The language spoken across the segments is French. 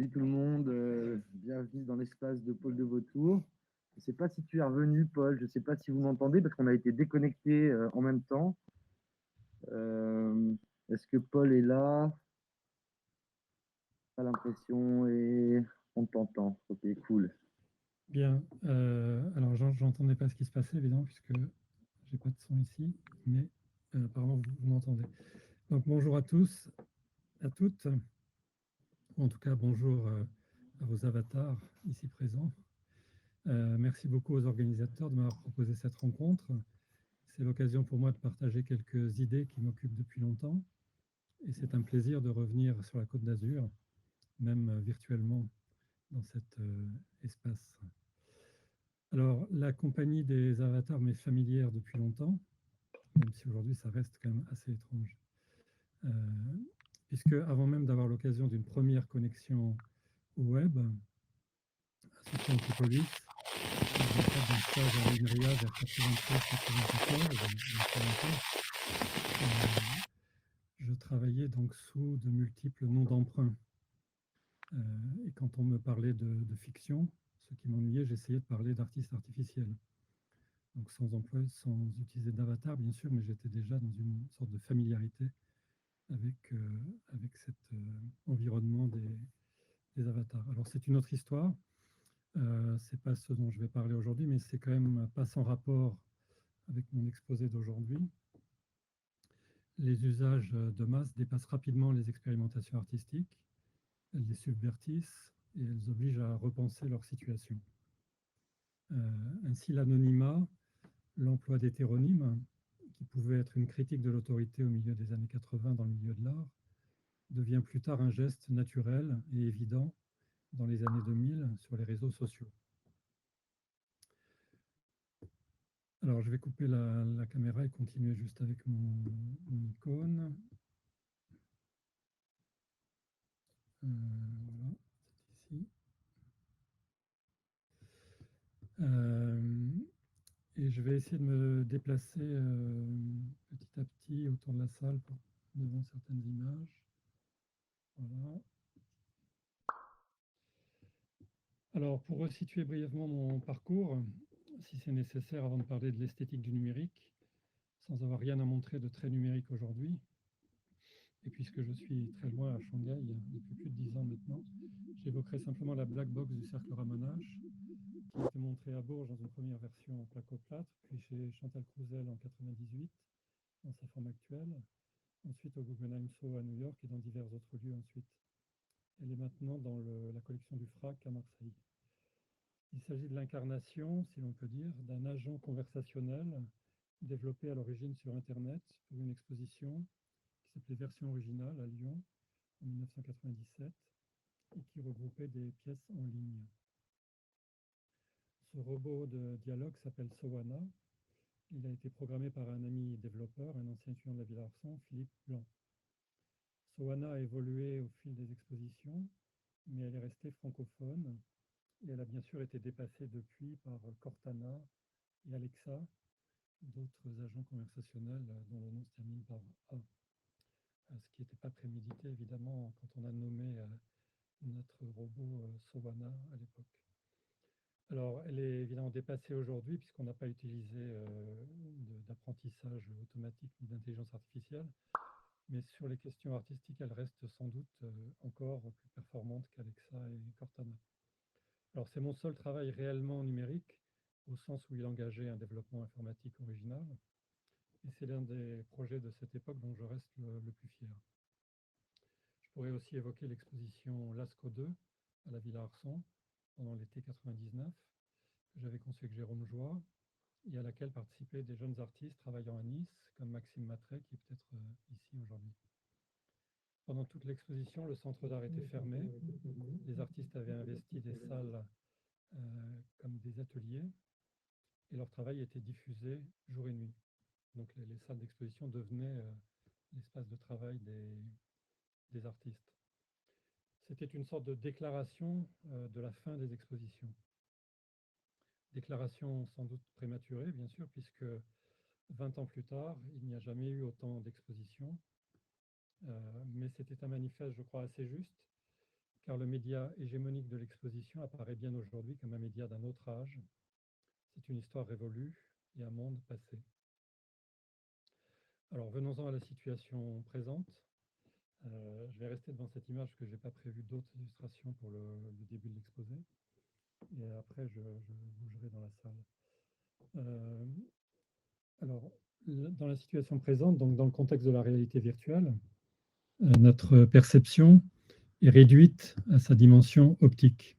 Salut tout le monde, bienvenue dans l'espace de Paul de Vautour. Je ne sais pas si tu es revenu, Paul, je ne sais pas si vous m'entendez parce qu'on a été déconnectés en même temps. Euh, Est-ce que Paul est là? Pas l'impression et on t'entend. Ok, cool. Bien, alors j'entendais pas ce qui se passait évidemment puisque j'ai pas de son ici, mais apparemment vous m'entendez. Donc bonjour à tous, à toutes, ou en tout cas bonjour à vos avatars ici présents. Merci beaucoup aux organisateurs de m'avoir proposé cette rencontre. C'est l'occasion pour moi de partager quelques idées qui m'occupent depuis longtemps et c'est un plaisir de revenir sur la Côte d'Azur, même virtuellement dans cet espace. Alors, la compagnie des avatars m'est familière depuis longtemps, même si aujourd'hui ça reste quand même assez étrange. Euh, Puisque avant même d'avoir l'occasion d'une première connexion au web, associé à Antipolis, dans le cadre d'un stage à l'INRIA vers 93-94, je travaillais donc sous de multiples noms d'emprunt. Et quand on me parlait de fiction, ce qui m'ennuyait, j'essayais de parler d'artistes artificiels. Donc sans emploi, sans utiliser d'avatar, bien sûr, mais j'étais déjà dans une sorte de familiarité avec cet environnement des avatars. Alors c'est une autre histoire, c'est pas ce dont je vais parler aujourd'hui, mais c'est quand même pas sans rapport avec mon exposé d'aujourd'hui. Les usages de masse dépassent rapidement les expérimentations artistiques, elles les subvertissent et elles obligent à repenser leur situation. Ainsi l'anonymat, l'emploi d'hétéronymes, qui pouvait être une critique de l'autorité au milieu des années 80 dans le milieu de l'art, devient plus tard un geste naturel et évident dans les années 2000 sur les réseaux sociaux. Alors, je vais couper la caméra et continuer juste avec mon icône. Voilà, c'est ici. Et je vais essayer de me déplacer petit à petit autour de la salle devant certaines images. Voilà. Alors, pour resituer brièvement mon parcours, si c'est nécessaire avant de parler de l'esthétique du numérique, sans avoir rien à montrer de très numérique aujourd'hui, et puisque je suis très loin à Shanghai depuis plus de 10 ans maintenant, j'évoquerai simplement la black box du cercle Ramanache, qui a été montrée à Bourges dans une première version en placo-plâtre, puis chez Chantal Crousel en 98, dans sa forme actuelle, ensuite au Guggenheim Soho à New York et dans divers autres lieux ensuite. Elle est maintenant dans la collection du FRAC à Marseille. Il s'agit de l'incarnation, si l'on peut dire, d'un agent conversationnel développé à l'origine sur Internet pour une exposition qui s'appelait Version originale à Lyon en 1997 et qui regroupait des pièces en ligne. Ce robot de dialogue s'appelle Sowana. Il a été programmé par un ami développeur, un ancien étudiant de la Ville-Arsan, Philippe Blanc. Sowana a évolué au fil des expositions, mais elle est restée francophone et elle a bien sûr été dépassée depuis par Cortana et Alexa, d'autres agents conversationnels dont le nom se termine par A. Ce qui n'était pas prémédité évidemment quand on a nommé notre robot Sowana à l'époque. Alors, elle est évidemment dépassée aujourd'hui puisqu'on n'a pas utilisé d'apprentissage automatique ni d'intelligence artificielle, mais sur les questions artistiques, elle reste sans doute encore plus performante qu'Alexa et Cortana. Alors, c'est mon seul travail réellement numérique, au sens où il engageait un développement informatique original, et c'est l'un des projets de cette époque dont je reste le plus fier. Je pourrais aussi évoquer l'exposition Lascaux 2 à la Villa Arsan pendant l'été 99, que j'avais conçue avec Jérôme Joie, et à laquelle participaient des jeunes artistes travaillant à Nice, comme Maxime Mattret, qui est peut-être ici aujourd'hui. Pendant toute l'exposition, le centre d'art était fermé. Les artistes avaient investi des salles comme des ateliers, et leur travail était diffusé jour et nuit. Donc les salles d'exposition devenaient l'espace de travail des artistes. C'était une sorte de déclaration de la fin des expositions. Déclaration sans doute prématurée, bien sûr, puisque 20 ans plus tard, il n'y a jamais eu autant d'expositions, mais c'était un manifeste, je crois, assez juste, car le média hégémonique de l'exposition apparaît bien aujourd'hui comme un média d'un autre âge. C'est une histoire révolue et un monde passé. Alors venons-en à la situation présente. Je vais rester devant cette image parce que je n'ai pas prévu d'autres illustrations pour le début de l'exposé. Et après, je bougerai dans la salle. Alors, dans la situation présente, donc dans le contexte de la réalité virtuelle, notre perception est réduite à sa dimension optique.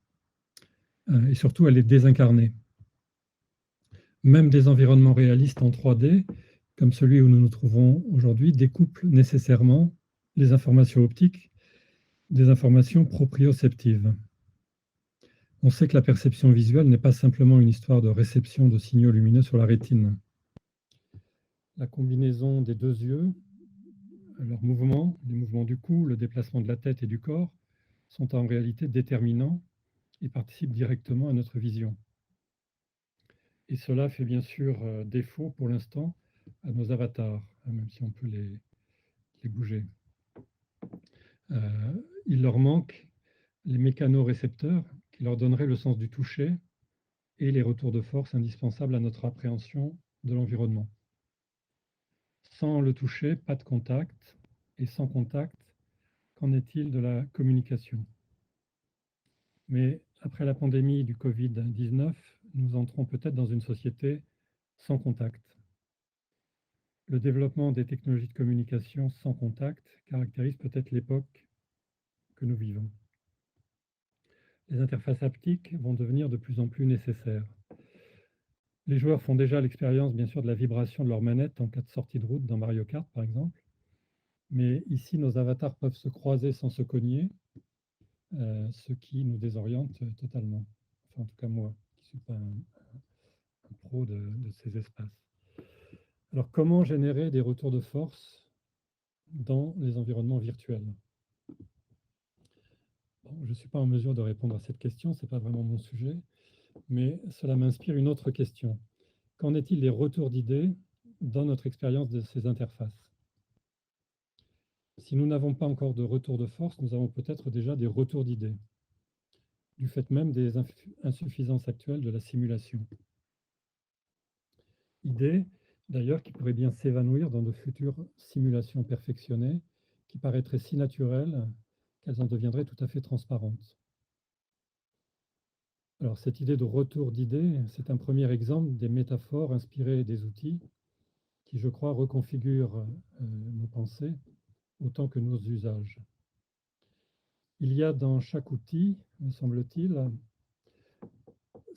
Et surtout, elle est désincarnée. Même des environnements réalistes en 3D, comme celui où nous nous trouvons aujourd'hui, découplent nécessairement les informations optiques des informations proprioceptives. On sait que la perception visuelle n'est pas simplement une histoire de réception de signaux lumineux sur la rétine. La combinaison des deux yeux, leurs mouvements, les mouvements du cou, le déplacement de la tête et du corps, sont en réalité déterminants et participent directement à notre vision. Et cela fait bien sûr défaut pour l'instant à nos avatars, même si on peut les bouger. Il leur manque les mécanorécepteurs qui leur donneraient le sens du toucher et les retours de force indispensables à notre appréhension de l'environnement. Sans le toucher, pas de contact, et sans contact, qu'en est-il de la communication? Mais après la pandémie du Covid-19, nous entrons peut-être dans une société sans contact. Le développement des technologies de communication sans contact caractérise peut-être l'époque que nous vivons. Les interfaces haptiques vont devenir de plus en plus nécessaires. Les joueurs font déjà l'expérience, bien sûr, de la vibration de leur manette en cas de sortie de route dans Mario Kart, par exemple. Mais ici, nos avatars peuvent se croiser sans se cogner, ce qui nous désoriente totalement. Enfin, en tout cas, moi, qui ne suis pas un pro de ces espaces. Alors, comment générer des retours de force dans les environnements virtuels? Bon, je ne suis pas en mesure de répondre à cette question, ce n'est pas vraiment mon sujet, mais cela m'inspire une autre question. Qu'en est-il des retours d'idées dans notre expérience de ces interfaces? Si nous n'avons pas encore de retour de force, nous avons peut-être déjà des retours d'idées, du fait même des insuffisances actuelles de la simulation. Idées, d'ailleurs, qui pourraient bien s'évanouir dans de futures simulations perfectionnées, qui paraîtraient si naturelles qu'elles en deviendraient tout à fait transparentes. Alors, cette idée de retour d'idées, c'est un premier exemple des métaphores inspirées des outils qui, je crois, reconfigurent nos pensées autant que nos usages. Il y a dans chaque outil, me semble-t-il,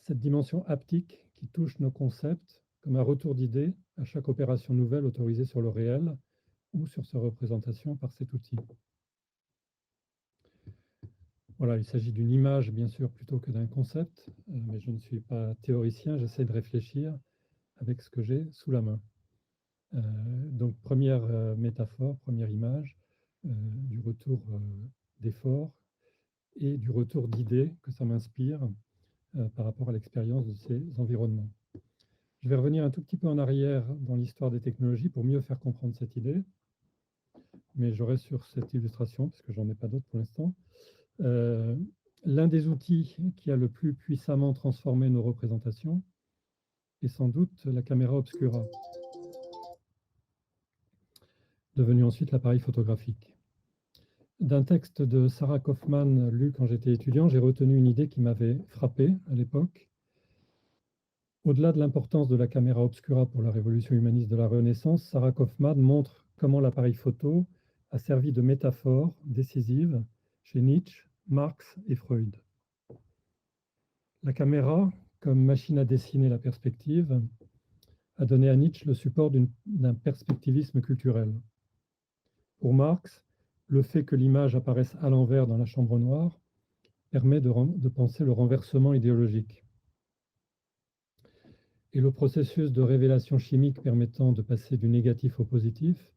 cette dimension haptique qui touche nos concepts comme un retour d'idées à chaque opération nouvelle autorisée sur le réel ou sur sa représentation par cet outil. Voilà, il s'agit d'une image, bien sûr, plutôt que d'un concept, mais je ne suis pas théoricien, j'essaie de réfléchir avec ce que j'ai sous la main. Donc, première métaphore, première image, du retour d'effort et du retour d'idées que ça m'inspire par rapport à l'expérience de ces environnements. Je vais revenir un tout petit peu en arrière dans l'histoire des technologies pour mieux faire comprendre cette idée, mais je reste sur cette illustration parce que j'en ai pas d'autres pour l'instant. L'un des outils qui a le plus puissamment transformé nos représentations est sans doute la caméra obscura, devenue ensuite l'appareil photographique. D'un texte de Sarah Kaufman lu quand j'étais étudiant, j'ai retenu une idée qui m'avait frappé à l'époque. Au-delà de l'importance de la caméra obscura pour la révolution humaniste de la Renaissance, Sarah Kaufman montre comment l'appareil photo a servi de métaphore décisive chez Nietzsche, Marx et Freud. La caméra, comme machine à dessiner la perspective, a donné à Nietzsche le support d'un perspectivisme culturel. Pour Marx, le fait que l'image apparaisse à l'envers dans la chambre noire permet de penser le renversement idéologique. Et le processus de révélation chimique permettant de passer du négatif au positif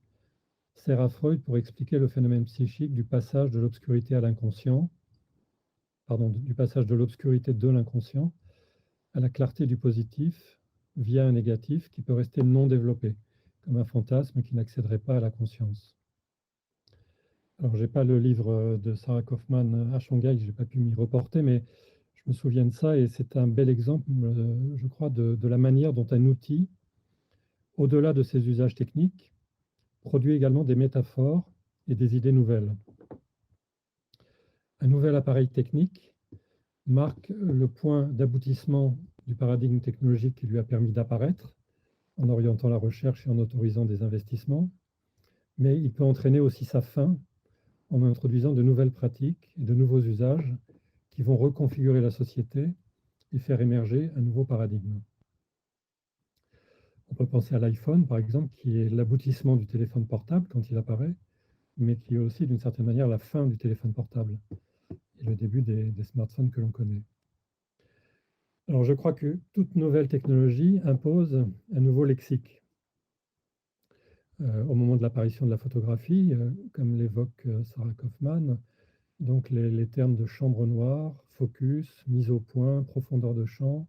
sert à Freud pour expliquer le phénomène psychique du passage de l'obscurité à l'inconscient, du passage de l'obscurité de l'inconscient à la clarté du positif via un négatif qui peut rester non développé, comme un fantasme qui n'accéderait pas à la conscience. Alors, j'ai pas le livre de Sarah Kaufmann à Shanghai, j'ai pas pu m'y reporter, mais je me souviens de ça et c'est un bel exemple, je crois, de la manière dont un outil, au-delà de ses usages techniques, produit également des métaphores et des idées nouvelles. Un nouvel appareil technique marque le point d'aboutissement du paradigme technologique qui lui a permis d'apparaître, en orientant la recherche et en autorisant des investissements, mais il peut entraîner aussi sa fin en introduisant de nouvelles pratiques et de nouveaux usages qui vont reconfigurer la société et faire émerger un nouveau paradigme. On peut penser à l'iPhone, par exemple, qui est l'aboutissement du téléphone portable quand il apparaît, mais qui est aussi, d'une certaine manière, la fin du téléphone portable et le début des smartphones que l'on connaît. Alors, je crois que toute nouvelle technologie impose un nouveau lexique. Au moment de l'apparition de la photographie, comme l'évoque Sarah Kaufmann, donc les termes de chambre noire, focus, mise au point, profondeur de champ,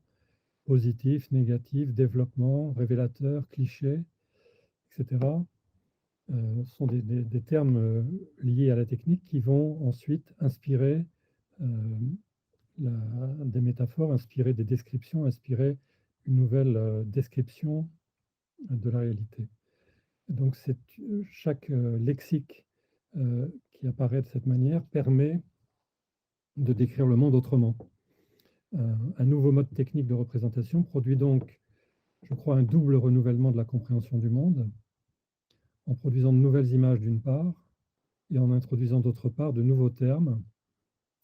positif, négatif, développement, révélateur, cliché, etc., sont des termes liés à la technique qui vont ensuite inspirer euh, des métaphores, inspirer des descriptions, inspirer une nouvelle description de la réalité. Donc c'est chaque lexique qui apparaît de cette manière permet de décrire le monde autrement. Un nouveau mode technique de représentation produit donc, je crois, un double renouvellement de la compréhension du monde, en produisant de nouvelles images d'une part, et en introduisant d'autre part de nouveaux termes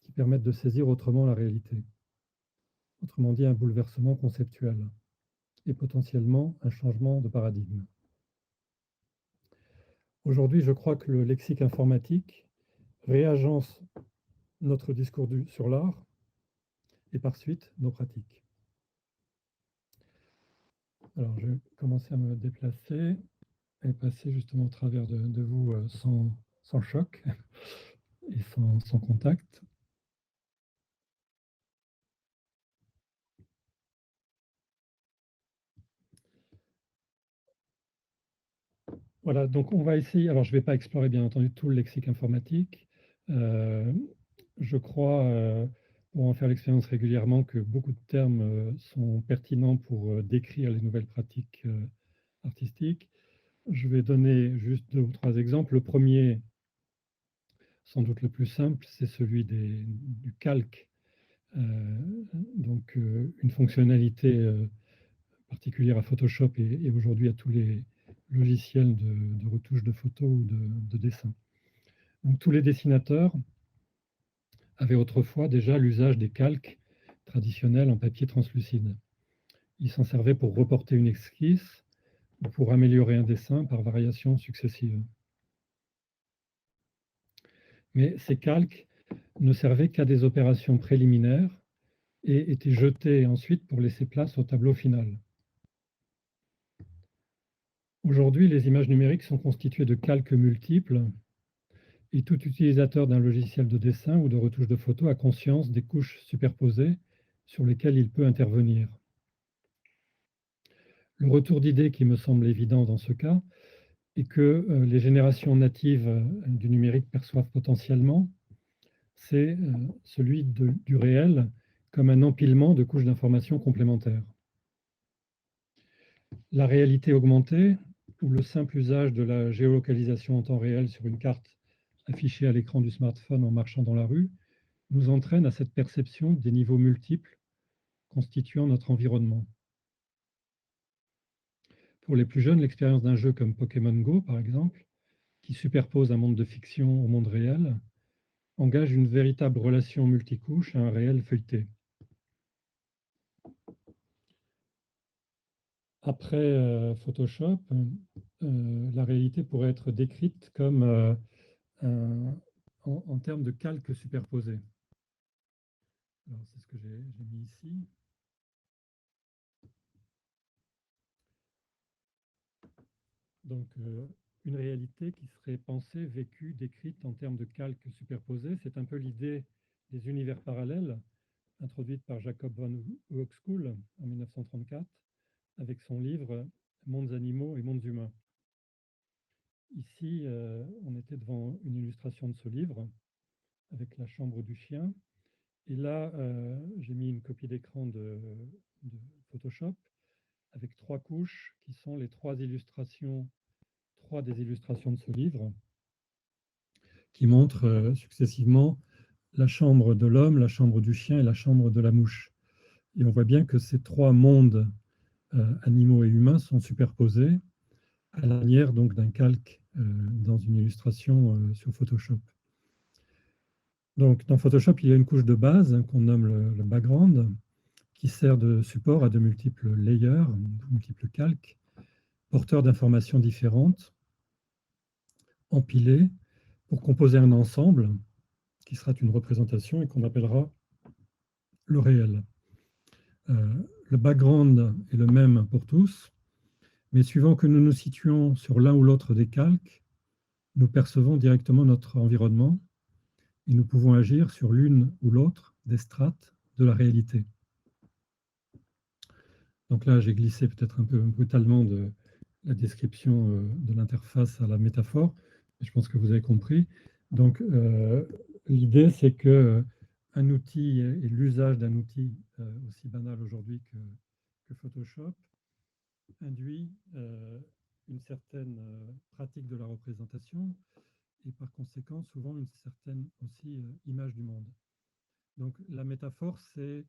qui permettent de saisir autrement la réalité. Autrement dit, un bouleversement conceptuel et potentiellement un changement de paradigme. Aujourd'hui, je crois que le lexique informatique réagence notre discours sur l'art et par suite nos pratiques. Alors, je vais commencer à me déplacer et passer justement au travers de vous sans choc et sans contact. Voilà, donc on va essayer, alors je ne vais pas explorer bien entendu tout le lexique informatique. Je crois, pour en faire l'expérience régulièrement, que beaucoup de termes sont pertinents pour décrire les nouvelles pratiques artistiques. Je vais donner juste 2 ou 3 exemples. Le premier, sans doute le plus simple, c'est celui du calque. Donc une fonctionnalité particulière à Photoshop et aujourd'hui à tous les logiciels de retouche de photos ou de dessin. Donc tous les dessinateurs avaient autrefois déjà l'usage des calques traditionnels en papier translucide. Ils s'en servaient pour reporter une esquisse ou pour améliorer un dessin par variations successives. Mais ces calques ne servaient qu'à des opérations préliminaires et étaient jetés ensuite pour laisser place au tableau final. Aujourd'hui, les images numériques sont constituées de calques multiples et tout utilisateur d'un logiciel de dessin ou de retouche de photo a conscience des couches superposées sur lesquelles il peut intervenir. Le retour d'idée qui me semble évident dans ce cas est que les générations natives du numérique perçoivent potentiellement, c'est celui du réel comme un empilement de couches d'informations complémentaires. La réalité augmentée, ou le simple usage de la géolocalisation en temps réel sur une carte affichée à l'écran du smartphone en marchant dans la rue, nous entraîne à cette perception des niveaux multiples constituant notre environnement. Pour les plus jeunes, l'expérience d'un jeu comme Pokémon Go, par exemple, qui superpose un monde de fiction au monde réel, engage une véritable relation multicouche à un réel feuilleté. Après Photoshop, la réalité pourrait être décrite comme en termes de calques superposés. Alors, c'est ce que j'ai mis ici. Donc, une réalité qui serait pensée, vécue, décrite en termes de calques superposés. C'est un peu l'idée des univers parallèles introduite par Jacob von Uexküll en 1934 avec son livre Mondes animaux et mondes humains. Ici, on était devant une illustration de ce livre avec la chambre du chien. Et là, j'ai mis une copie d'écran de Photoshop avec 3 couches qui sont les 3 illustrations, 3 des illustrations de ce livre, qui montrent successivement la chambre de l'homme, la chambre du chien et la chambre de la mouche. Et on voit bien que ces 3 mondes, animaux et humains, sont superposés à la manière donc d'un calque dans une illustration sur Photoshop. Donc, dans Photoshop, il y a une couche de base qu'on nomme le background, qui sert de support à de multiples layers, de multiples calques, porteurs d'informations différentes, empilés, pour composer un ensemble qui sera une représentation et qu'on appellera le réel. Le background est le même pour tous, mais suivant que nous nous situons sur l'un ou l'autre des calques, nous percevons directement notre environnement et nous pouvons agir sur l'une ou l'autre des strates de la réalité. Donc là, j'ai glissé peut-être un peu brutalement de la description de l'interface à la métaphore, mais je pense que vous avez compris. Donc, l'idée, c'est que un outil et l'usage d'un outil aussi banal aujourd'hui que Photoshop induit une certaine pratique de la représentation et par conséquent souvent une certaine aussi image du monde. Donc la métaphore, ce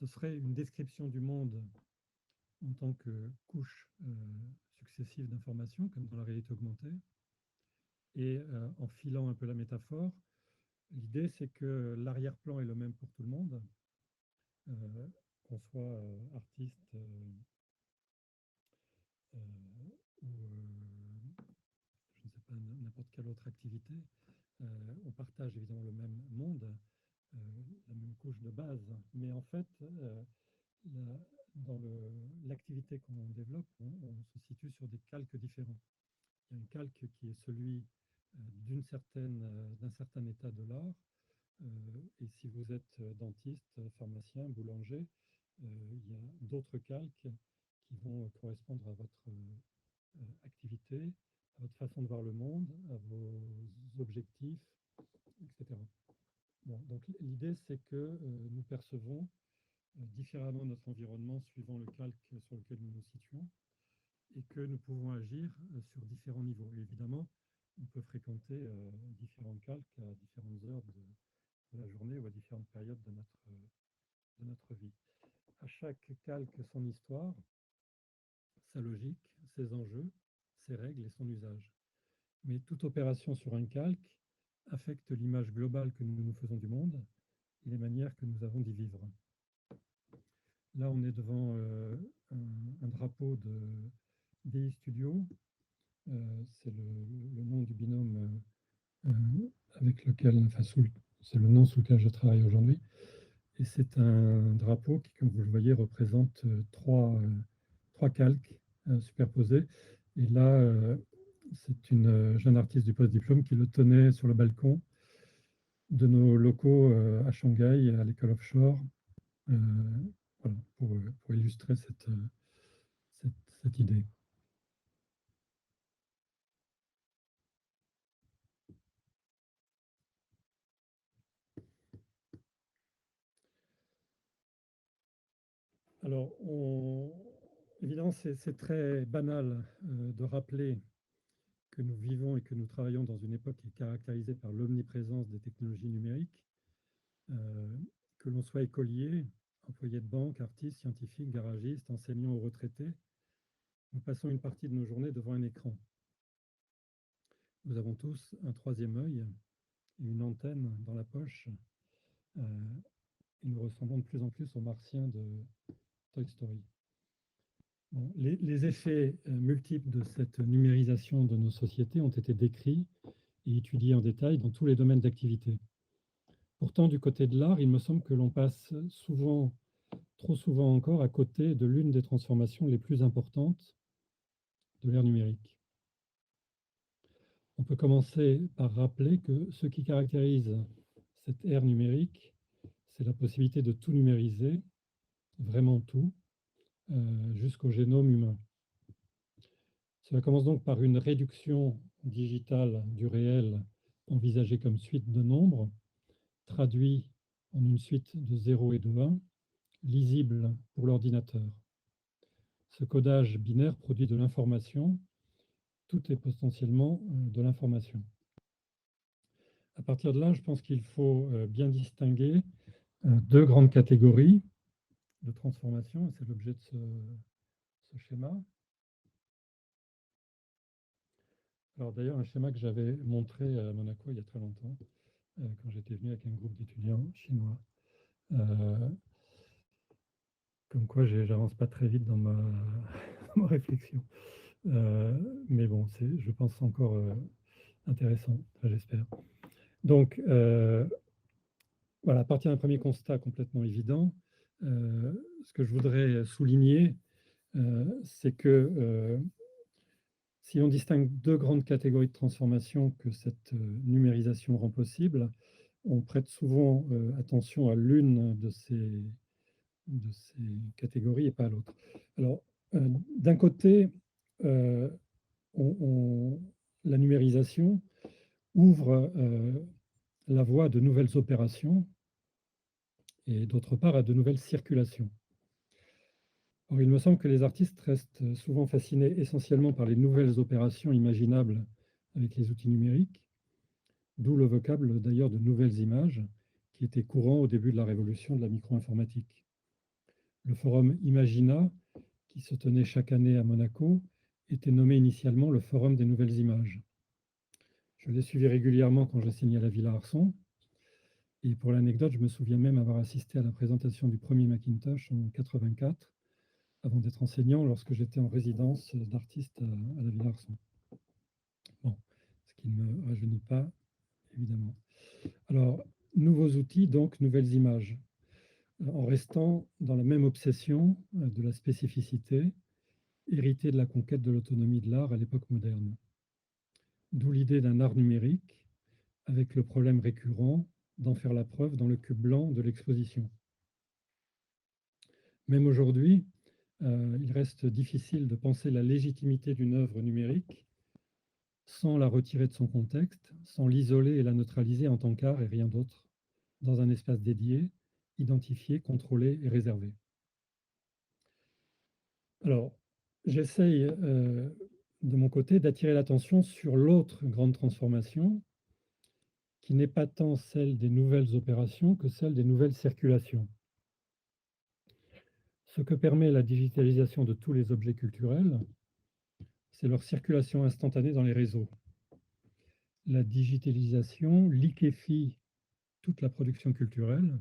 serait une description du monde en tant que couche successive d'informations, comme dans la réalité augmentée. Et en filant un peu la métaphore, l'idée c'est que l'arrière-plan est le même pour tout le monde, qu'on soit artiste ou je ne sais pas, n'importe quelle autre activité. On partage évidemment le même monde, la même couche de base, mais en fait, la- dans l'activité qu'on développe, on se situe sur des calques différents. Il y a un calque qui est celui d'un certain état de l'art, et si vous êtes dentiste, pharmacien, boulanger, il y a d'autres calques qui vont correspondre à votre activité, à votre façon de voir le monde, à vos objectifs, etc. Bon, donc l'idée, c'est que nous percevons différemment notre environnement suivant le calque sur lequel nous nous situons et que nous pouvons agir sur différents niveaux. Et évidemment, on peut fréquenter différents calques à différentes heures de la journée ou à différentes périodes de notre vie. À chaque calque, son histoire, sa logique, ses enjeux, ses règles et son usage. Mais toute opération sur un calque affecte l'image globale que nous nous faisons du monde et les manières que nous avons d'y vivre. Là, on est devant un drapeau de DI Studio. C'est le nom du binôme avec lequel, enfin, c'est le nom sous lequel je travaille aujourd'hui. Et c'est un drapeau qui, comme vous le voyez, représente trois calques superposés. Et là, c'est une jeune artiste du post-diplôme qui le tenait sur le balcon de nos locaux à Shanghai, à l'école offshore, voilà, pour illustrer cette idée. Alors, évidemment, c'est très banal de rappeler que nous vivons et que nous travaillons dans une époque qui est caractérisée par l'omniprésence des technologies numériques, que l'on soit écolier, employé de banque, artiste, scientifique, garagiste, enseignant ou retraité, nous passons une partie de nos journées devant un écran. Nous avons tous un troisième œil et une antenne dans la poche, et nous ressemblons de plus en plus aux martiens de Toy Story. Bon, les effets multiples de cette numérisation de nos sociétés ont été décrits et étudiés en détail dans tous les domaines d'activité. Pourtant, du côté de l'art, il me semble que l'on passe souvent, trop souvent encore, à côté de l'une des transformations les plus importantes de l'ère numérique. On peut commencer par rappeler que ce qui caractérise cette ère numérique, c'est la possibilité de tout numériser, vraiment tout, jusqu'au génome humain. Cela commence donc par une réduction digitale du réel envisagée comme suite de nombres, traduit en une suite de 0 et de 1, lisible pour l'ordinateur. Ce codage binaire produit de l'information. Tout est potentiellement de l'information. À partir de là, je pense qu'il faut bien distinguer deux grandes catégories de transformation, et c'est l'objet de ce schéma. Alors d'ailleurs, un schéma que j'avais montré à Monaco il y a très longtemps, quand j'étais venu avec un groupe d'étudiants chinois. Comme quoi, j'avance pas très vite dans ma réflexion. Mais bon, c'est, je pense, encore intéressant, enfin, j'espère. Donc, voilà, à partir d'un premier constat complètement évident, ce que je voudrais souligner, c'est que si on distingue deux grandes catégories de transformation que cette numérisation rend possible, on prête souvent attention à l'une de ces catégories et pas à l'autre. Alors, d'un côté, euh, la numérisation ouvre la voie à de nouvelles opérations et d'autre part à de nouvelles circulations. Or, il me semble que les artistes restent souvent fascinés essentiellement par les nouvelles opérations imaginables avec les outils numériques, d'où le vocable d'ailleurs de nouvelles images qui était courant au début de la révolution de la micro-informatique. Le forum Imagina, qui se tenait chaque année à Monaco, était nommé initialement le Forum des nouvelles images. Je l'ai suivi régulièrement quand j'enseignais à la Villa Arson. Et pour l'anecdote, je me souviens même avoir assisté à la présentation du premier Macintosh en 1984, avant d'être enseignant lorsque j'étais en résidence d'artiste à la Villa Arson. Bon, ce qui ne me rajeunit pas, évidemment. Alors, nouveaux outils, donc nouvelles images, en restant dans la même obsession de la spécificité, héritée de la conquête de l'autonomie de l'art à l'époque moderne. D'où l'idée d'un art numérique, avec le problème récurrent d'en faire la preuve dans le cube blanc de l'exposition. Même aujourd'hui, il reste difficile de penser la légitimité d'une œuvre numérique sans la retirer de son contexte, sans l'isoler et la neutraliser en tant qu'art et rien d'autre, dans un espace dédié, identifié, contrôlé et réservé. Alors, j'essaye de mon côté d'attirer l'attention sur l'autre grande transformation, qui n'est pas tant celle des nouvelles opérations que celle des nouvelles circulations. Ce que permet la digitalisation de tous les objets culturels, c'est leur circulation instantanée dans les réseaux. La digitalisation liquéfie toute la production culturelle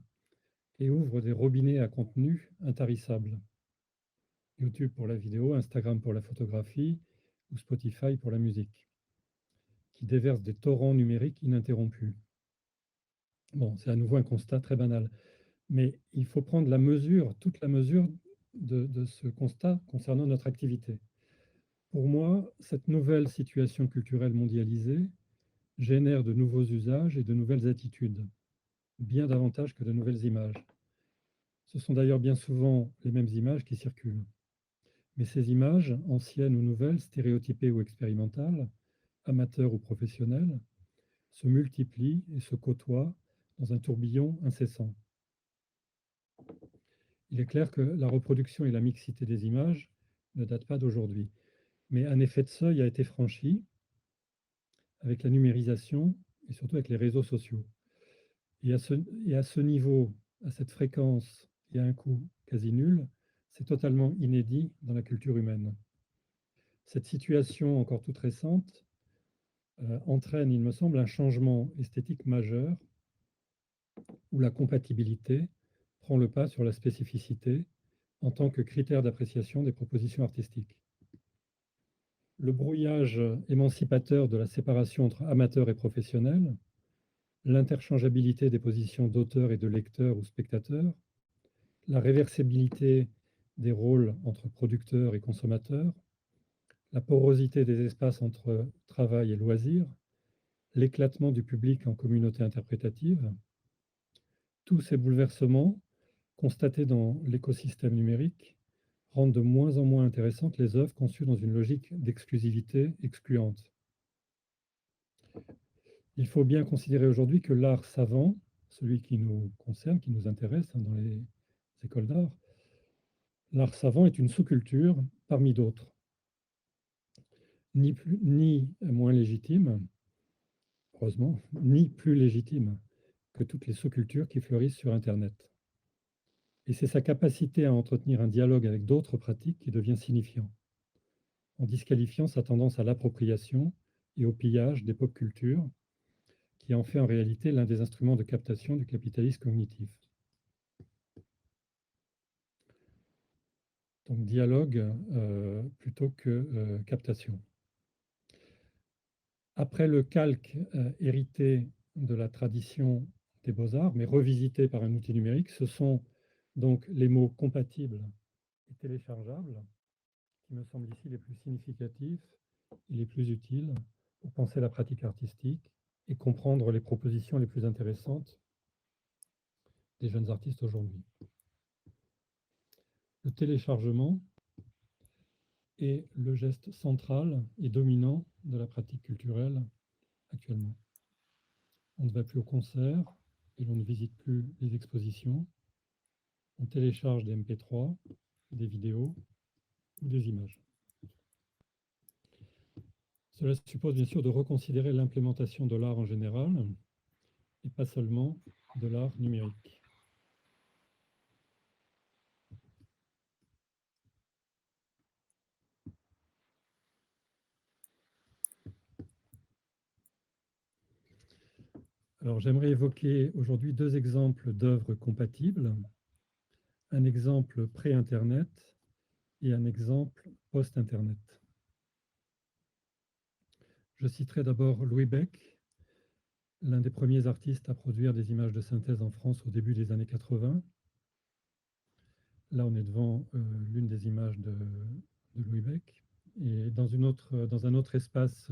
et ouvre des robinets à contenu intarissables. YouTube pour la vidéo, Instagram pour la photographie ou Spotify pour la musique, qui déversent des torrents numériques ininterrompus. Bon, c'est à nouveau un constat très banal, mais il faut prendre la mesure, toute la mesure de ce constat concernant notre activité. Pour moi, cette nouvelle situation culturelle mondialisée génère de nouveaux usages et de nouvelles attitudes, bien davantage que de nouvelles images. Ce sont d'ailleurs bien souvent les mêmes images qui circulent. Mais ces images, anciennes ou nouvelles, stéréotypées ou expérimentales, amateurs ou professionnelles, se multiplient et se côtoient dans un tourbillon incessant. Il est clair que la reproduction et la mixité des images ne datent pas d'aujourd'hui, mais un effet de seuil a été franchi avec la numérisation et surtout avec les réseaux sociaux. Et à ce niveau, à cette fréquence et à un coût quasi nul, c'est totalement inédit dans la culture humaine. Cette situation encore toute récente entraîne, il me semble, un changement esthétique majeur où la compatibilité prend le pas sur la spécificité en tant que critère d'appréciation des propositions artistiques. Le brouillage émancipateur de la séparation entre amateurs et professionnels, l'interchangeabilité des positions d'auteur et de lecteur ou spectateur, la réversibilité des rôles entre producteurs et consommateurs, la porosité des espaces entre travail et loisirs, l'éclatement du public en communautés interprétatives, tous ces bouleversements constatés dans l'écosystème numérique rendent de moins en moins intéressantes les œuvres conçues dans une logique d'exclusivité excluante. Il faut bien considérer aujourd'hui que l'art savant, celui qui nous concerne, qui nous intéresse dans les écoles d'art, l'art savant est une sous-culture parmi d'autres, ni moins légitime, heureusement, ni plus légitime que toutes les sous-cultures qui fleurissent sur Internet. Et c'est sa capacité à entretenir un dialogue avec d'autres pratiques qui devient signifiant, en disqualifiant sa tendance à l'appropriation et au pillage des pop cultures, qui en fait en réalité l'un des instruments de captation du capitalisme cognitif. Donc dialogue plutôt que captation. Après le calque hérité de la tradition des beaux-arts, mais revisité par un outil numérique, ce sont donc les mots compatibles et téléchargeables qui me semblent ici les plus significatifs et les plus utiles pour penser la pratique artistique et comprendre les propositions les plus intéressantes des jeunes artistes aujourd'hui. Le téléchargement est le geste central et dominant de la pratique culturelle actuellement. On ne va plus au concert et l'on ne visite plus les expositions. On télécharge des MP3, des vidéos ou des images. Cela suppose bien sûr de reconsidérer l'implémentation de l'art en général et pas seulement de l'art numérique. Alors j'aimerais évoquer aujourd'hui deux exemples d'œuvres compatibles, un exemple pré-Internet et un exemple post-Internet. Je citerai d'abord Louis Beck, l'un des premiers artistes à produire des images de synthèse en France au début des années 80. Là, on est devant l'une des images de Louis Beck. Et dans un autre espace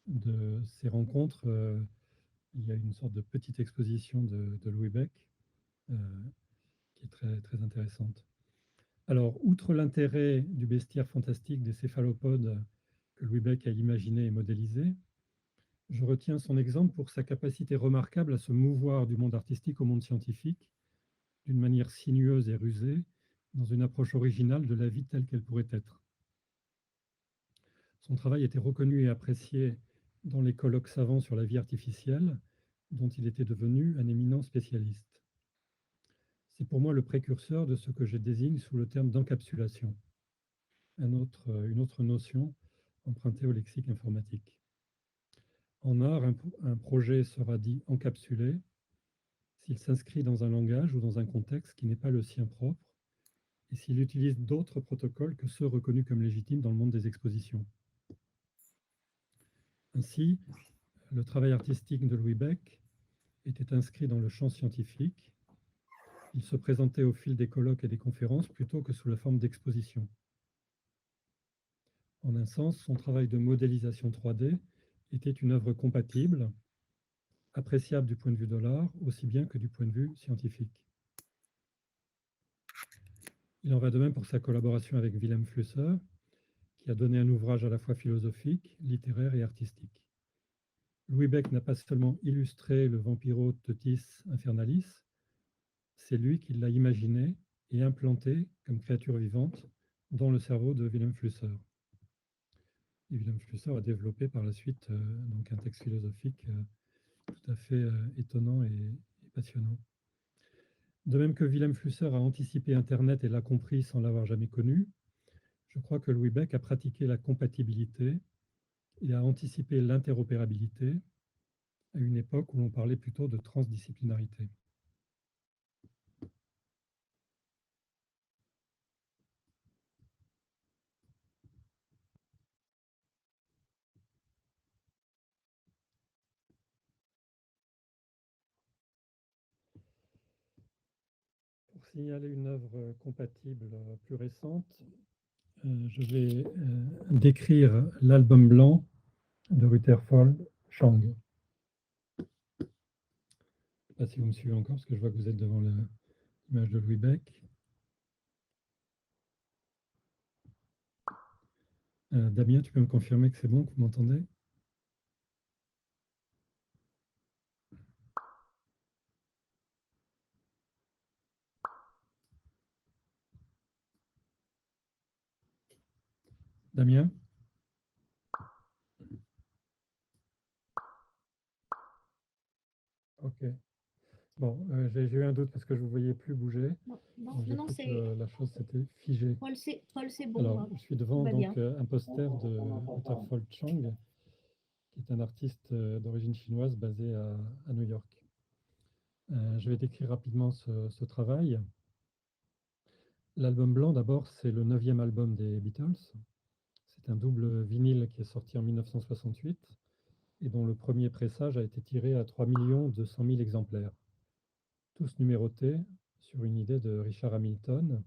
de ces rencontres, il y a une sorte de petite exposition de Louis Beck qui est très, très intéressante. Alors, outre l'intérêt du bestiaire fantastique des céphalopodes que Louis Beck a imaginé et modélisé, je retiens son exemple pour sa capacité remarquable à se mouvoir du monde artistique au monde scientifique d'une manière sinueuse et rusée, dans une approche originale de la vie telle qu'elle pourrait être. Son travail était reconnu et apprécié dans les colloques savants sur la vie artificielle, dont il était devenu un éminent spécialiste. C'est pour moi le précurseur de ce que je désigne sous le terme d'encapsulation, une autre notion empruntée au lexique informatique. En art, un projet sera dit encapsulé s'il s'inscrit dans un langage ou dans un contexte qui n'est pas le sien propre et s'il utilise d'autres protocoles que ceux reconnus comme légitimes dans le monde des expositions. Ainsi, le travail artistique de Louis Beck était inscrit dans le champ scientifique. Il se présentait au fil des colloques et des conférences plutôt que sous la forme d'exposition. En un sens, son travail de modélisation 3D était une œuvre compatible, appréciable du point de vue de l'art, aussi bien que du point de vue scientifique. Il en va de même pour sa collaboration avec Wilhelm Flusser, qui a donné un ouvrage à la fois philosophique, littéraire et artistique. Louis Beck n'a pas seulement illustré le Vampiro Totis Infernalis, c'est lui qui l'a imaginé et implanté comme créature vivante dans le cerveau de Wilhelm Flusser. Et Wilhelm Flusser a développé par la suite donc un texte philosophique tout à fait étonnant et passionnant. De même que Wilhelm Flusser a anticipé Internet et l'a compris sans l'avoir jamais connu, je crois que Louis Beck a pratiqué la compatibilité et a anticipé l'interopérabilité à une époque où l'on parlait plutôt de transdisciplinarité. Pour signaler une œuvre compatible plus récente, je vais décrire l'album blanc de Rutherford Chang. Je ne sais pas si vous me suivez encore, parce que je vois que vous êtes devant l'image de Louis Beck. Damien, tu peux me confirmer que c'est bon, que vous m'entendez? Damien? Ok. Bon, j'ai eu un doute parce que je ne vous voyais plus bouger. Non, non, Donc non, j'ai non, cru que c'est la chose s'était figée. Paul, c'est bon, Alors, je suis tout devant va bien. donc un poster de Rutherford Chang, qui est un artiste d'origine chinoise basé à New York. Je vais décrire rapidement ce travail. L'album blanc, d'abord, c'est le 9e album des Beatles. C'est un double vinyle qui est sorti en 1968 et dont le premier pressage a été tiré à 3 200 000 exemplaires, tous numérotés sur une idée de Richard Hamilton,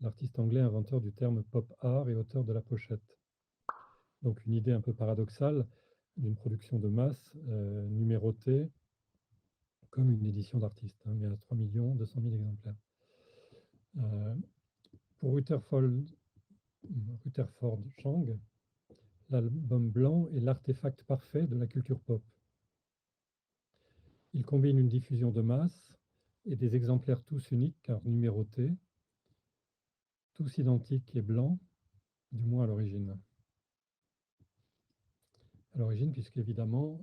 l'artiste anglais inventeur du terme pop art et auteur de la pochette. Donc une idée un peu paradoxale d'une production de masse numérotée comme une édition d'artiste, hein, mais à 3 200 000 exemplaires. Euh, pour Rutherford Chang, l'album blanc est l'artefact parfait de la culture pop. Il combine une diffusion de masse et des exemplaires tous uniques car numérotés, tous identiques et blancs, du moins à l'origine. À l'origine, puisqu'évidemment,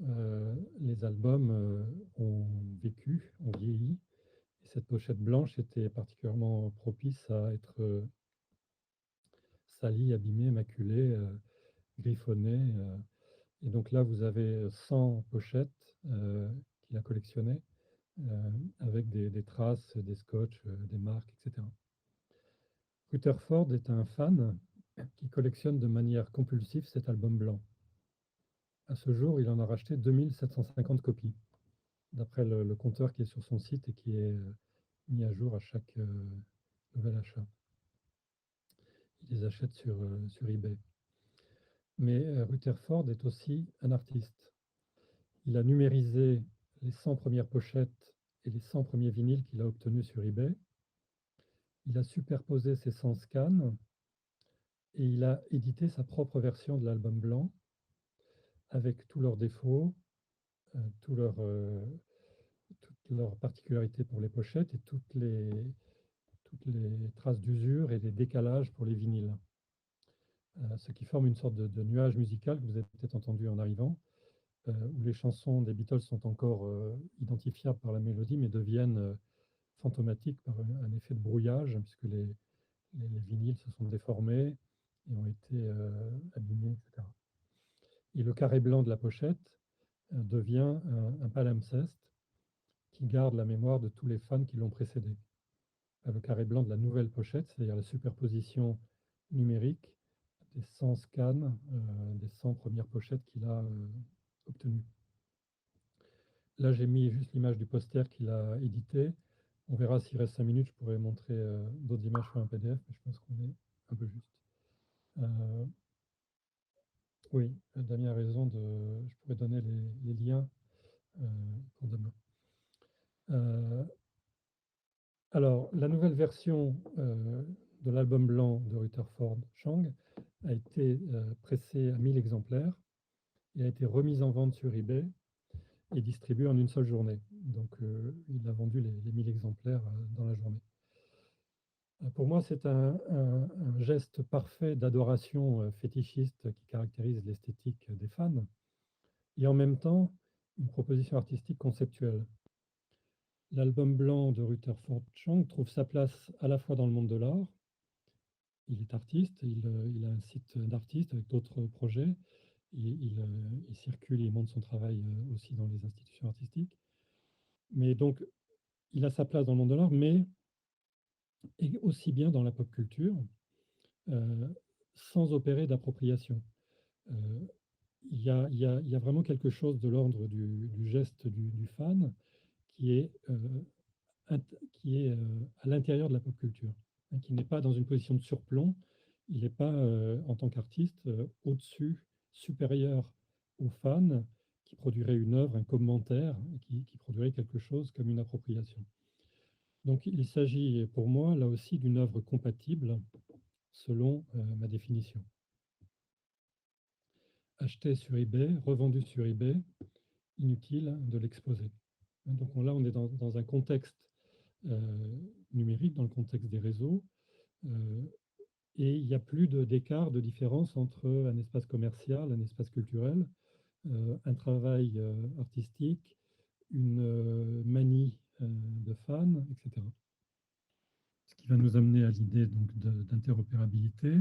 les albums ont vécu, ont vieilli, et cette pochette blanche était particulièrement propice à être salie, abîmée, maculée, griffonnée. Et donc là, vous avez 100 pochettes qu'il a collectionnées, avec des traces, des scotch, des marques, etc. Rutherford est un fan qui collectionne de manière compulsive cet album blanc. À ce jour, il en a racheté 2750 copies, d'après le compteur qui est sur son site et qui est mis à jour à chaque nouvel achat. Il les achète sur eBay. Mais Rutherford est aussi un artiste. Il a numérisé les 100 premières pochettes et les 100 premiers vinyles qu'il a obtenus sur eBay. Il a superposé ces 100 scans et il a édité sa propre version de l'album blanc avec tous leurs défauts, euh, tous leurs, euh, toutes leurs particularités pour les pochettes et toutes les traces d'usure et des décalages pour les vinyles. Ce qui forme une sorte de nuage musical que vous avez peut-être entendu en arrivant, où les chansons des Beatles sont encore identifiables par la mélodie, mais deviennent fantomatiques par un effet de brouillage, puisque les vinyles se sont déformés et ont été abîmés, etc. Et le carré blanc de la pochette devient un palimpseste qui garde la mémoire de tous les fans qui l'ont précédé. Le carré blanc de la nouvelle pochette, c'est-à-dire la superposition numérique des 100 scans, des 100 premières pochettes qu'il a obtenues. Là, j'ai mis juste l'image du poster qu'il a édité. On verra s'il reste 5 minutes, je pourrais montrer d'autres images sur un PDF, mais je pense qu'on est un peu juste. Oui, Damien a raison, je pourrais donner les liens pour demain. Alors, la nouvelle version de l'album blanc de Rutherford Chang a été pressée à 1000 exemplaires et a été remise en vente sur eBay et distribuée en une seule journée. Donc, il a vendu les 1000 exemplaires dans la journée. Pour moi, c'est un geste parfait d'adoration fétichiste qui caractérise l'esthétique des fans et en même temps une proposition artistique conceptuelle. L'album blanc de Rutherford Chang trouve sa place à la fois dans le monde de l'art. Il est artiste, il a un site d'artiste avec d'autres projets. Il circule, il montre son travail aussi dans les institutions artistiques. Mais donc, il a sa place dans le monde de l'art, mais aussi bien dans la pop culture, euh, sans opérer d'appropriation. Euh, il y a vraiment quelque chose de l'ordre du geste du fan qui est à l'intérieur de la pop culture, hein, qui n'est pas dans une position de surplomb, il n'est pas en tant qu'artiste au-dessus, supérieur aux fans qui produiraient une œuvre, un commentaire, qui produirait quelque chose comme une appropriation. Donc il s'agit pour moi là aussi d'une œuvre compatible selon ma définition. acheté sur eBay, revendu sur eBay, inutile de l'exposer. Donc là, on est dans un contexte numérique, dans le contexte des réseaux, et il n'y a plus d'écart, de différence entre un espace commercial, un espace culturel, un travail artistique, une manie de fans, etc. Ce qui va nous amener à l'idée donc d'interopérabilité.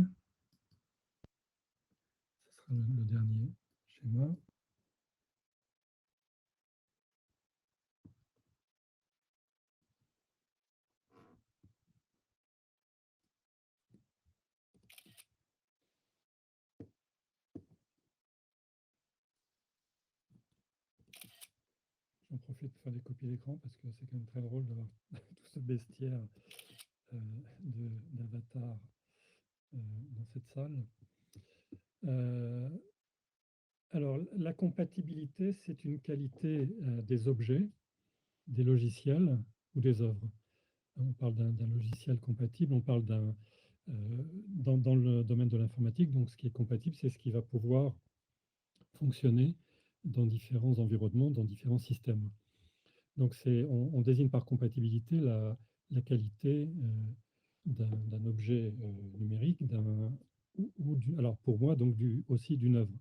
Ce sera le dernier schéma. J'en profite pour faire des copies d'écran parce que c'est quand même très drôle d'avoir tout ce bestiaire d'avatar dans cette salle. Alors, la compatibilité, c'est une qualité des objets, des logiciels ou des œuvres. On parle d'un logiciel compatible, on parle dans le domaine de l'informatique, donc ce qui est compatible, c'est ce qui va pouvoir fonctionner dans différents environnements, dans différents systèmes. Donc on désigne par compatibilité la qualité d'un objet numérique, alors pour moi, donc aussi d'une œuvre.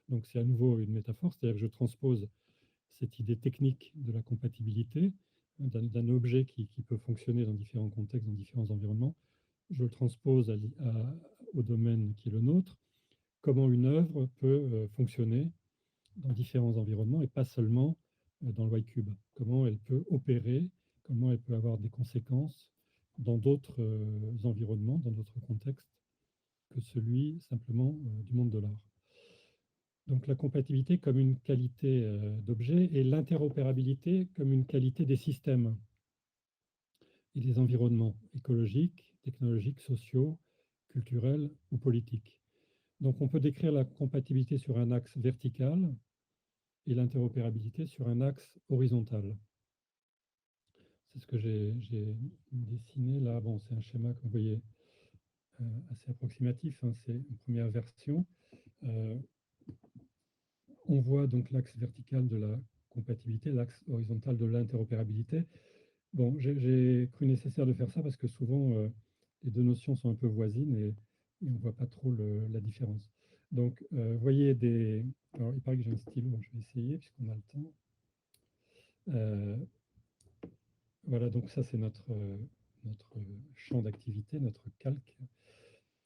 Donc c'est à nouveau une métaphore, c'est-à-dire que je transpose cette idée technique de la compatibilité d'un objet qui peut fonctionner dans différents contextes, dans différents environnements. Je le transpose au domaine qui est le nôtre, comment une œuvre peut fonctionner dans différents environnements et pas seulement dans le Y-cube. Comment elle peut opérer, comment elle peut avoir des conséquences dans d'autres environnements, dans d'autres contextes que celui simplement du monde de l'art. Donc la compatibilité comme une qualité d'objet et l'interopérabilité comme une qualité des systèmes et des environnements écologiques, technologiques, sociaux, culturels ou politiques. Donc on peut décrire la compatibilité sur un axe vertical et l'interopérabilité sur un axe horizontal. C'est ce que j'ai dessiné là. Bon, c'est un schéma que vous voyez assez approximatif, hein, c'est une première version. On voit donc l'axe vertical de la compatibilité, l'axe horizontal de l'interopérabilité. Bon, j'ai cru nécessaire de faire ça parce que souvent, les deux notions sont un peu voisines et on ne voit pas trop la différence. Donc, voyez alors, il paraît que j'ai un stylo, je vais essayer puisqu'on a le temps. Voilà, donc ça, c'est notre champ d'activité, notre calque.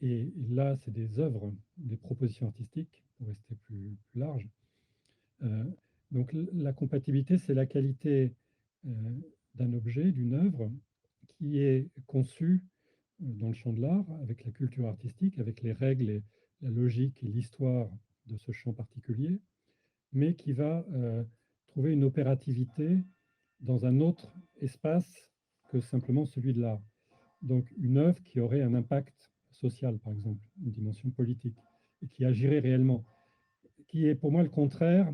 Et là, c'est des œuvres, des propositions artistiques, pour rester plus large. Donc la compatibilité, c'est la qualité d'un objet, d'une œuvre qui est conçue dans le champ de l'art, avec la culture artistique, avec les règles et la logique et l'histoire de ce champ particulier, mais qui va trouver une opérativité dans un autre espace que simplement celui de l'art. Donc une œuvre qui aurait un impact social, par exemple, une dimension politique, et qui agirait réellement, qui est pour moi le contraire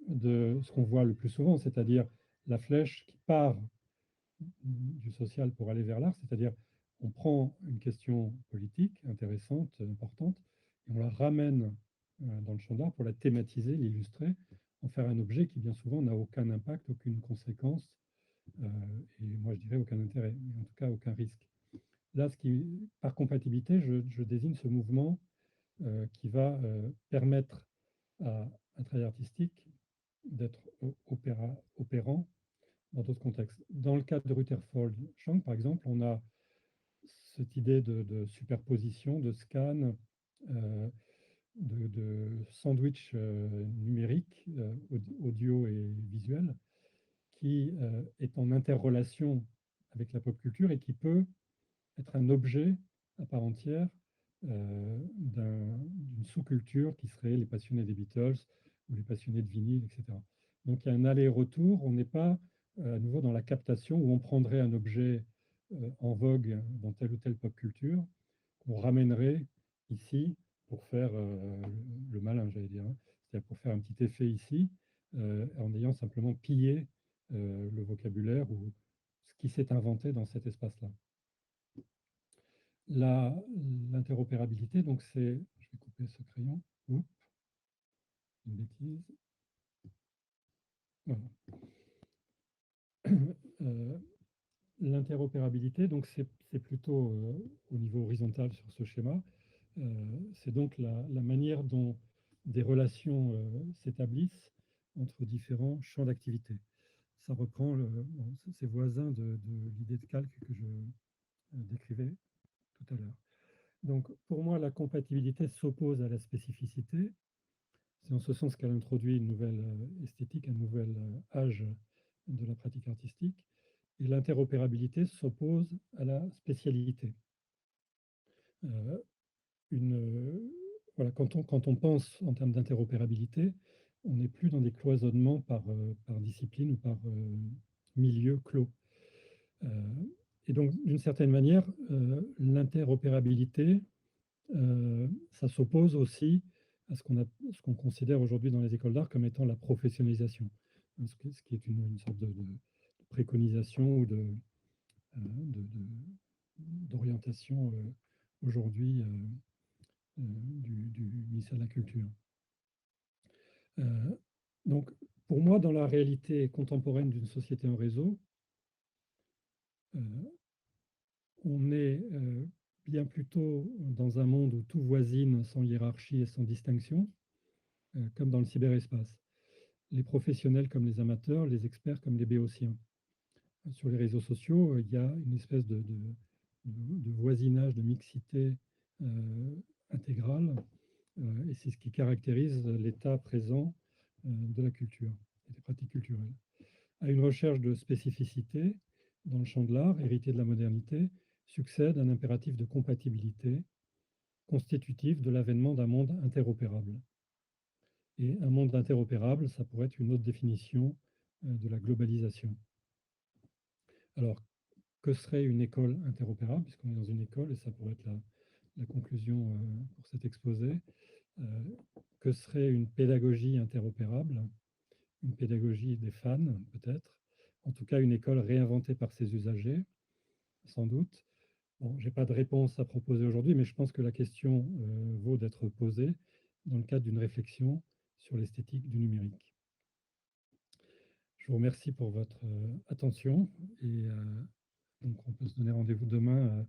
de ce qu'on voit le plus souvent, c'est-à-dire la flèche qui part du social pour aller vers l'art, c'est-à-dire on prend une question politique intéressante, importante, et on la ramène dans le champ d'art pour la thématiser, l'illustrer, en faire un objet qui bien souvent n'a aucun impact, aucune conséquence, et moi je dirais aucun intérêt, mais en tout cas aucun risque. Là, par compatibilité, je désigne ce mouvement qui va permettre à un travail artistique d'être opérant dans d'autres contextes. Dans le cas de Rutherford Chang, par exemple, on a cette idée de superposition, de scan, de sandwich numérique, audio et visuel, qui est en interrelation avec la pop culture et qui peut être un objet à part entière d'une sous-culture qui serait les passionnés des Beatles ou les passionnés de vinyle, etc. Donc il y a un aller-retour, on n'est pas à nouveau dans la captation où on prendrait un objet en vogue dans telle ou telle pop culture, qu'on ramènerait ici pour faire le malin, j'allais dire, hein. C'est-à-dire pour faire un petit effet ici, en ayant simplement pillé le vocabulaire ou ce qui s'est inventé dans cet espace-là. L'interopérabilité, donc c'est, je vais couper ce crayon, une bêtise. Voilà. L'interopérabilité, donc c'est plutôt au niveau horizontal sur ce schéma. C'est donc la manière dont des relations s'établissent entre différents champs d'activité. Ça reprend ses voisins de l'idée de calque que je décrivais tout à l'heure. Donc, pour moi, la compatibilité s'oppose à la spécificité. C'est en ce sens qu'elle introduit une nouvelle esthétique, un nouvel âge de la pratique artistique. Et l'interopérabilité s'oppose à la spécialité. Voilà, quand on pense en termes d'interopérabilité, on n'est plus dans des cloisonnements par discipline ou par milieu clos. Et donc, d'une certaine manière, l'interopérabilité, ça s'oppose aussi à ce qu'on considère aujourd'hui dans les écoles d'art comme étant la professionnalisation, ce qui est une sorte de préconisation ou d'orientation aujourd'hui du ministère de la Culture. Donc, pour moi, dans la réalité contemporaine d'une société en réseau, on est bien plutôt dans un monde où tout voisine sans hiérarchie et sans distinction, comme dans le cyberespace. Les professionnels comme les amateurs, les experts comme les béotiens. Sur les réseaux sociaux, il y a une espèce de voisinage, de mixité intégrale, et c'est ce qui caractérise l'état présent de la culture et des pratiques culturelles. À une recherche de spécificité dans le champ de l'art, hérité de la modernité, succède un impératif de compatibilité constitutif de l'avènement d'un monde interopérable. Et un monde interopérable, ça pourrait être une autre définition de la globalisation. Alors, que serait une école interopérable, puisqu'on est dans une école, et ça pourrait être la conclusion pour cet exposé. Que serait une pédagogie interopérable? Une pédagogie des fans, peut-être. En tout cas, une école réinventée par ses usagers, sans doute. Bon, je n'ai pas de réponse à proposer aujourd'hui, mais je pense que la question vaut d'être posée dans le cadre d'une réflexion sur l'esthétique du numérique. Je vous remercie pour votre attention et donc on peut se donner rendez-vous demain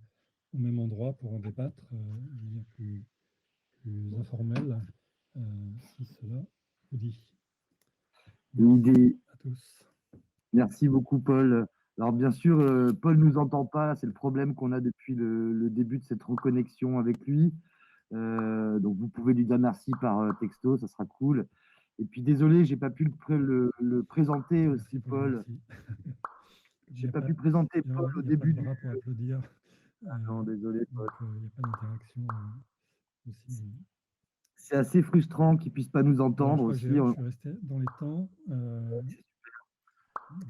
au même endroit pour en débattre de manière plus informelle, si cela vous dit. L'idée. À tous. Merci beaucoup, Paul. Alors, bien sûr, Paul ne nous entend pas. C'est le problème qu'on a depuis le début de cette reconnexion avec lui. Donc, vous pouvez lui dire merci par texto, ça sera cool. Et puis, désolé, j'ai pas pu le présenter aussi, Paul. J'ai pas pu présenter Paul au début du. Pour applaudir. Ah non, désolé, Paul. Donc, il n'y a pas d'interaction aussi. C'est assez frustrant qu'il ne puisse pas nous entendre aussi. Je suis resté dans les temps.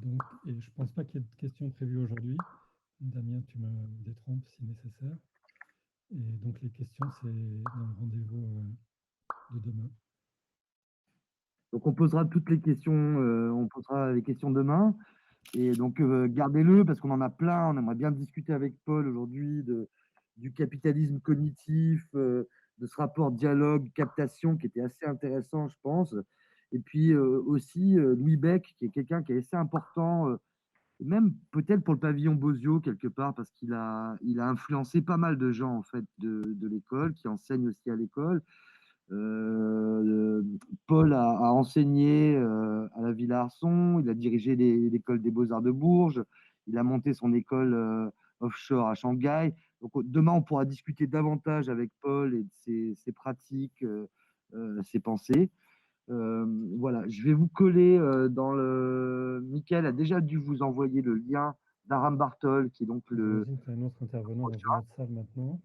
Donc, et je ne pense pas qu'il y ait de questions prévues aujourd'hui. Damien, tu me détrompes si nécessaire. Et donc, les questions, c'est dans le rendez-vous de demain. Donc, on posera toutes les questions, on posera les questions demain. Et donc, gardez-le parce qu'on en a plein. On aimerait bien discuter avec Paul aujourd'hui du capitalisme cognitif, de ce rapport dialogue-captation qui était assez intéressant, je pense. Et puis aussi Louis Beck, qui est quelqu'un qui est assez important, même peut-être pour le pavillon Bozio quelque part, parce qu'il il a influencé pas mal de gens en fait de l'école, qui enseignent aussi à l'école. Paul a enseigné à la Villa Arson, il a dirigé l'école des Beaux-Arts de Bourges, il a monté son école offshore à Shanghai. Donc, demain, on pourra discuter davantage avec Paul et de ses pratiques, ses pensées. Voilà, je vais vous coller dans le. Michael a déjà dû vous envoyer le lien d'Aram Bartol, qui est donc le. J'imagine qu'il y a un autre intervenant dans une autre salle maintenant.